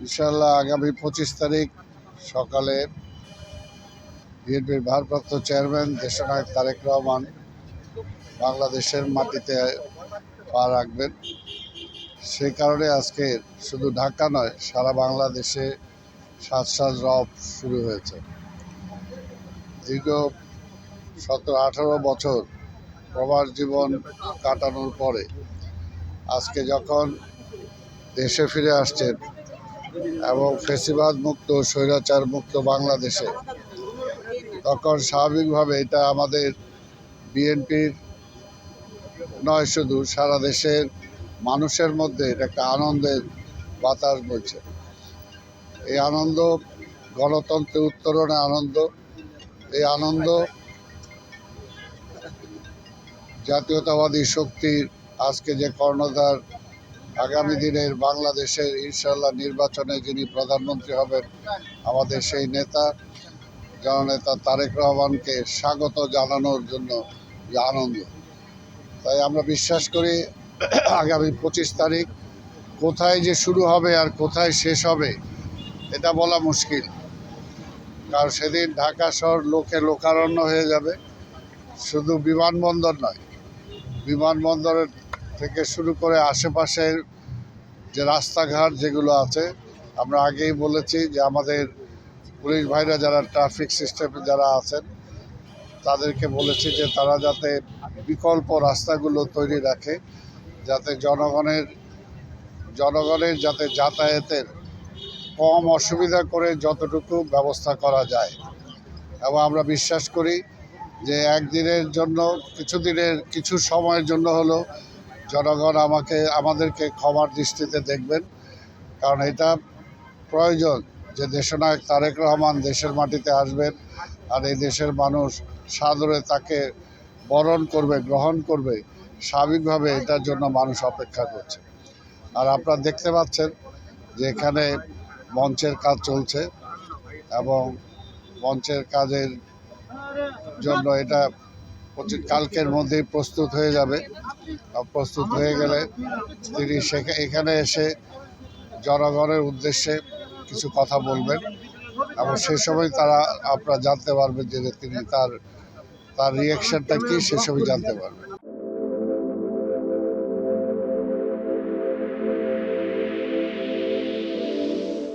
ইনশাআল্লাহ আগামী 25 তারিখ সকালে বিএনপির ভারপ্রাপ্ত চেয়ারম্যান দেশনায়ক তারেক রহমান বাংলাদেশের মাটিতে পা রাখবেন। সেই কারণে আজকে শুধু ঢাকা নয়, সারা বাংলাদেশে সাজ রব শুরু হয়েছে। দীর্ঘ 17-18 বছর প্রবাস জীবন কাটানোর পরে আজকে যখন দেশে ফিরে আসছেন এবং ফ্যাসিবাদ মুক্ত স্বৈরাচার মুক্ত বাংলাদেশে, তখন স্বাভাবিকভাবে এটা আমাদের বিএনপির নয়, শুধু সারা দেশের মানুষের মধ্যে এটা একটা আনন্দের বাতাস বইছে। এই আনন্দ গণতন্ত্রের উত্তরণে আনন্দ, এই আনন্দ জাতীয়তাবাদী শক্তির আজকে যে কর্ণধার, আগামী দিনের বাংলাদেশের ইনশাআল্লাহ নির্বাচনে যিনি প্রধানমন্ত্রী হবেন, আমাদের সেই নেতা জননেতা তারেক রহমানকে স্বাগত জানানোর জন্য যে আনন্দ। তাই আমরা বিশ্বাস করি আগামী 25 তারিখ কোথায় যে শুরু হবে আর কোথায় শেষ হবে এটা বলা মুশকিল, কারণ সেদিন ঢাকা শহর লোকে লোকারণ্য হয়ে যাবে। শুধু বিমানবন্দর নয়, বিমানবন্দরের থেকে শুরু করে আশেপাশের যে রাস্তাঘাট যেগুলো আছে, আমরা আগেই বলেছি যে আমাদের পুলিশ ভাইরা যারা ট্রাফিক সিস্টেমে যারা আছেন তাদেরকে বলেছি যে তারা যাতে বিকল্প রাস্তাগুলো তৈরি রাখে, যাতে জনগণের যাতে যাতায়াতের কম অসুবিধা করে যতটুকু ব্যবস্থা করা যায়। এবং আমরা বিশ্বাস করি যে একদিনের জন্য, কিছু সময়ের জন্য হলো জনগণ আমাদেরকে ক্ষমার দৃষ্টিতে দেখবেন, কারণ এটা প্রয়োজন যে দেশনায়ক তারেক রহমান দেশের মাটিতে আসবেন আর এই দেশের মানুষ সাদরে তাকে বরণ করবে, গ্রহণ করবে। স্বাভাবিকভাবে এটার জন্য মানুষ অপেক্ষা করছে। আর আপনারা দেখতে পাচ্ছেন যে এখানে মঞ্চের কাজ চলছে এবং মঞ্চের কাজের জন্য এটা কালকের মধ্যেই প্রস্তুত হয়ে যাবে। প্রস্তুত হয়ে গেলে তিনি এখানে এসে জনগণের উদ্দেশ্যে কিছু কথা বলবেন এবং সেই সময় আপনারা জানতে পারবেন যে তিনি তার রিয়াকশনটা কি, সে সময় জানতে পারবেন।